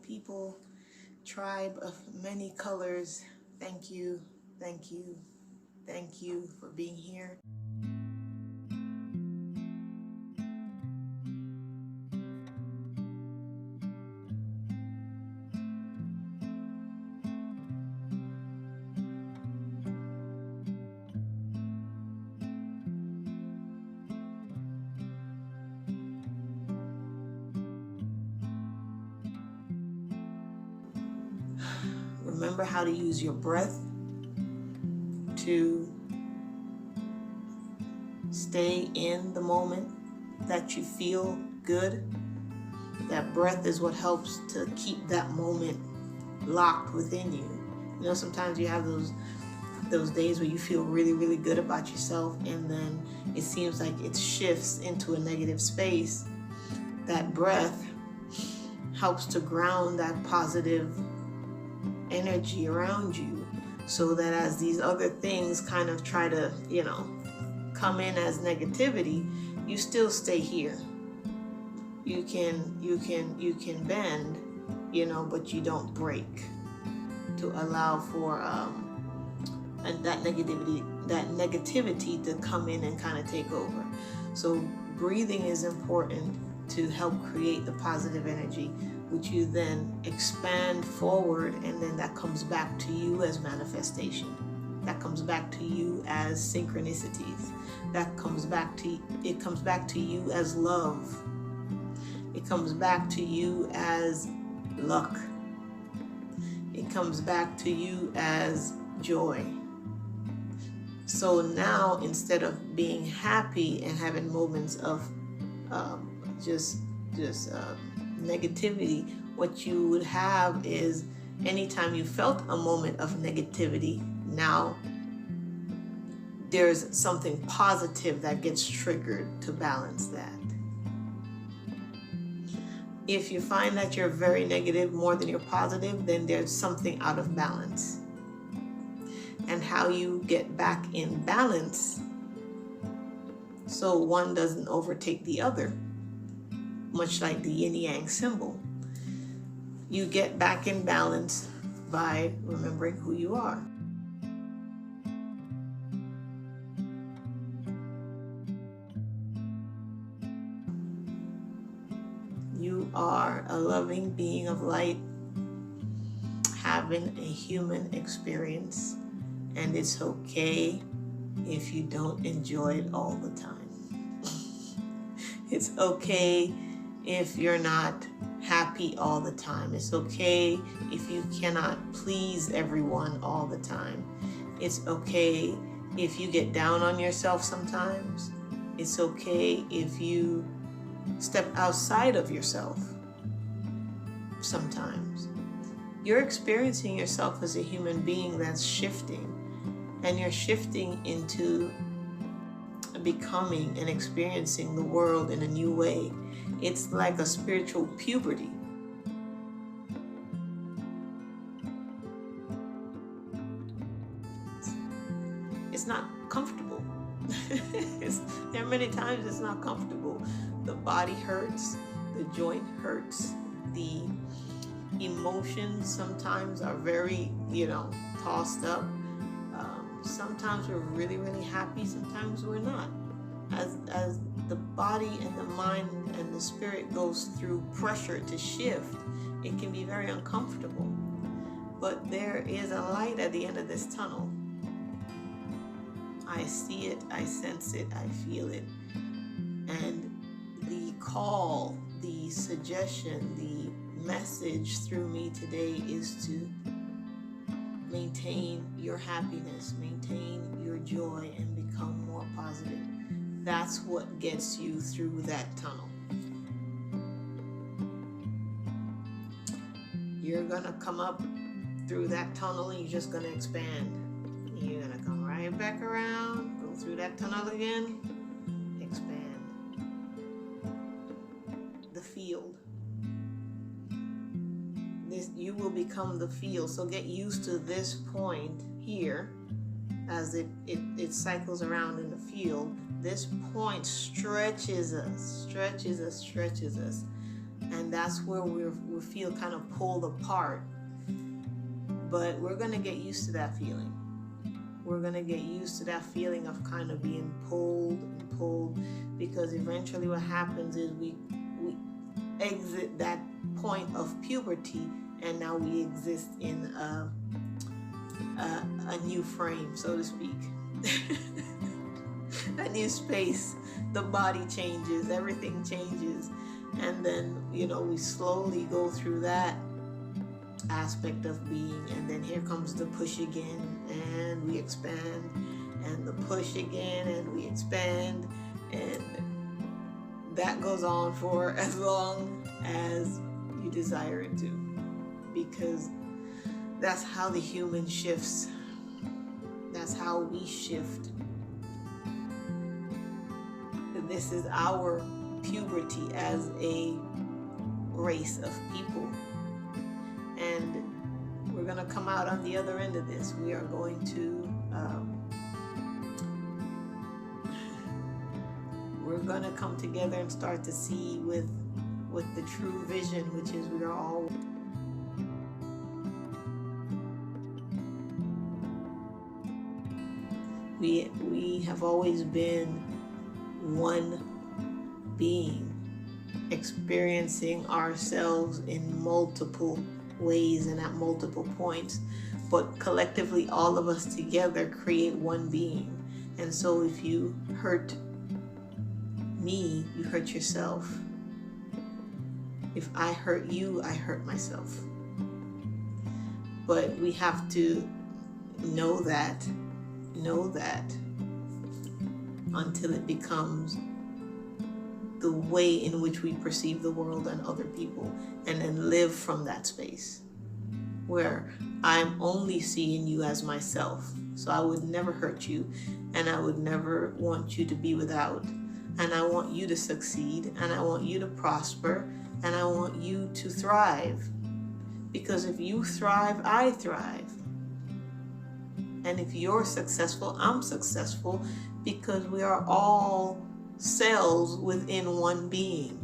people, tribe of many colors, thank you, thank you, thank you for being here. Remember how to use your breath to stay in the moment that you feel good. That breath is what helps to keep that moment locked within you. You know, sometimes you have those days where you feel really, really good about yourself, and then it seems like it shifts into a negative space. That breath helps to ground that positive energy around you, so that as these other things kind of try to, come in as negativity, you still stay here. You can bend, but you don't break, to allow for and that negativity to come in and kind of take over. So breathing is important to help create the positive energy, which you then expand forward, and then that comes back to you as manifestation. That comes back to you as synchronicities. It comes back to you as love. It comes back to you as luck. It comes back to you as joy. So now, instead of being happy and having moments of just negativity, what you would have is, anytime you felt a moment of negativity, now there's something positive that gets triggered to balance that. If you find that you're very negative more than you're positive, then there's something out of balance. And how you get back in balance so one doesn't overtake the other, much like the yin yang symbol. You get back in balance by remembering who you are. You are a loving being of light, having a human experience, and it's okay if you don't enjoy it all the time. It's okay if you're not happy all the time. It's okay if you cannot please everyone all the time. It's okay if you get down on yourself sometimes. It's okay if you step outside of yourself sometimes. You're experiencing yourself as a human being that's shifting, and you're shifting into becoming and experiencing the world in a new way. It's like a spiritual puberty. It's not comfortable. There are many times it's not comfortable. The body hurts, the joint hurts, the emotions sometimes are very, tossed up. Sometimes we're really, really happy, sometimes we're not. As the body and the mind and the spirit goes through pressure to shift, it can be very uncomfortable. But there is a light at the end of this tunnel. I see it, I sense it, I feel it. And the call, the suggestion, the message through me today is to maintain your happiness, maintain your joy, and become more positive. That's what gets you through that tunnel. You're gonna come up through that tunnel and you're just gonna expand. You're gonna come right back around, go through that tunnel again, expand. The field. You will become the field. So get used to this point here as it cycles around in the field. This point stretches us. And that's where we feel kind of pulled apart. But we're going to get used to that feeling. We're going to get used to that feeling of kind of being pulled and pulled, because eventually what happens is we exit that point of puberty, and now we exist in a new frame, so to speak. A new space. The body changes, everything changes, and then we slowly go through that aspect of being, and then here comes the push again, and we expand, and the push again, and we expand, and that goes on for as long as you desire it to, because that's how the human shifts. That's how we shift. This is our puberty as a race of people. And we're going to come out on the other end of this. We are going to we're going to come together and start to see with the true vision, which is we are all we have always been one being, experiencing ourselves in multiple ways and at multiple points, but collectively all of us together create one being. And so if you hurt me, you hurt yourself. If I hurt you, I hurt myself. But we have to know that until it becomes the way in which we perceive the world and other people, and then live from that space where I'm only seeing you as myself. So I would never hurt you, and I would never want you to be without, and I want you to succeed, and I want you to prosper, and I want you to thrive, because if you thrive, I thrive. And if you're successful, I'm successful, because we are all cells within one being.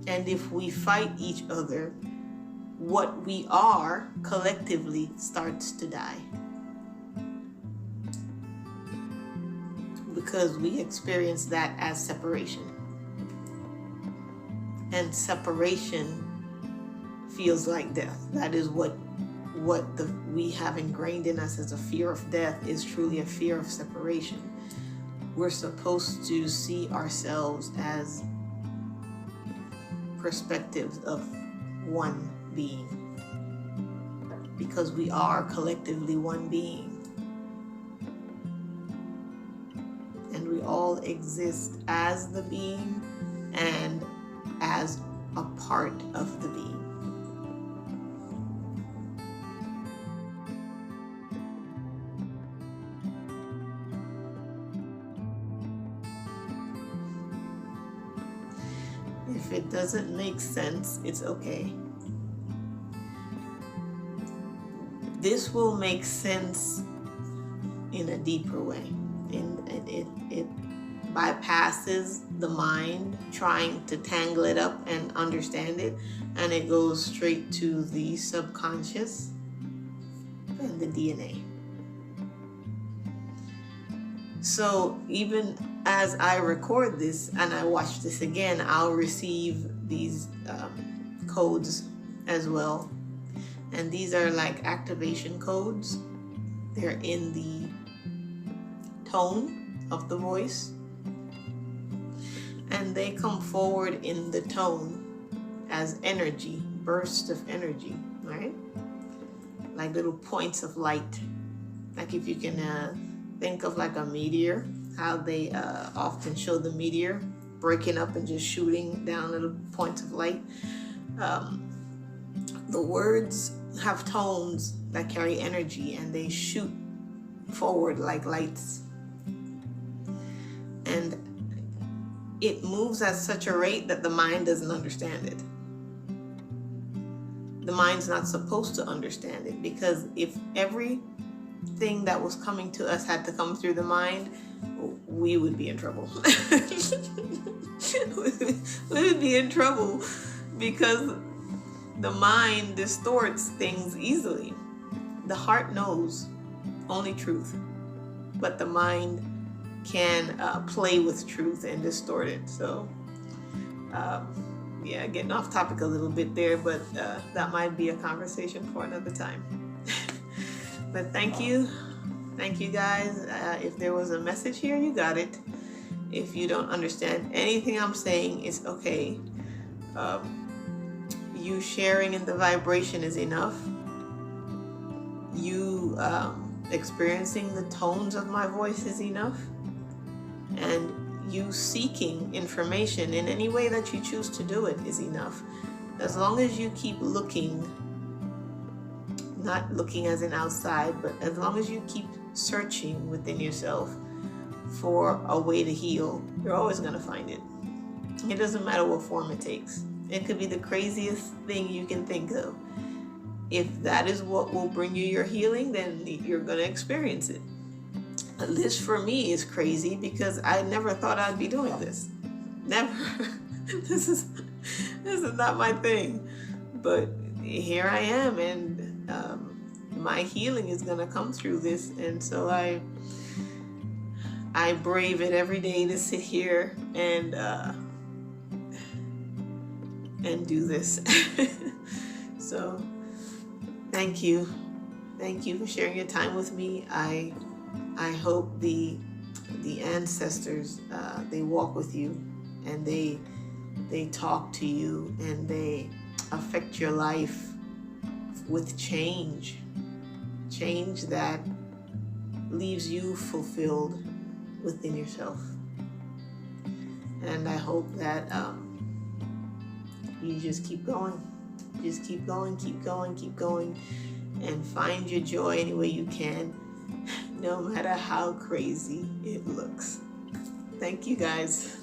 And if we fight each other, what we are collectively starts to die. Because we experience that as separation. And separation feels like death. That is what we have ingrained in us as a fear of death, is truly a fear of separation. We're supposed to see ourselves as perspectives of one being, because we are collectively one being, and we all exist as the being and as a part of the being. If it doesn't make sense, it's okay. This will make sense in a deeper way. It bypasses the mind trying to tangle it up and understand it, and it goes straight to the subconscious and the DNA. So even as I record this and I watch this again, I'll receive these codes as well. And these are like activation codes. They're in the tone of the voice. And they come forward in the tone as energy, bursts of energy, right? Like little points of light. Like if you can think of like a meteor, how they often show the meteor breaking up and just shooting down little points of light. The words have tones that carry energy, and they shoot forward like lights. And it moves at such a rate that the mind doesn't understand it. The mind's not supposed to understand it, because if everything that was coming to us had to come through the mind, we would be in trouble. We would be in trouble, because the mind distorts things easily. The heart knows only truth, but the mind can play with truth and distort it. So yeah, getting off topic a little bit there, but that might be a conversation for another time. But thank you guys. If there was a message here, you got it. If you don't understand anything I'm saying, it's okay. You sharing in the vibration is enough. You experiencing the tones of my voice is enough. And you seeking information in any way that you choose to do it is enough. As long as you keep looking, not looking as an outside, but as long as you keep searching within yourself for a way to heal, you're always going to find it. It doesn't matter what form it takes. It could be the craziest thing you can think of. If that is what will bring you your healing, then you're going to experience it. This for me is crazy because I never thought I'd be doing this. Never. This is not my thing. But here I am, and my healing is going to come through this. And so I brave it every day to sit here and do this. So thank you for sharing your time with me. I hope the ancestors they walk with you, and they talk to you, and they affect your life with change that leaves you fulfilled within yourself. And I hope that you just keep going, and find your joy any way you can, no matter how crazy it looks. Thank you guys.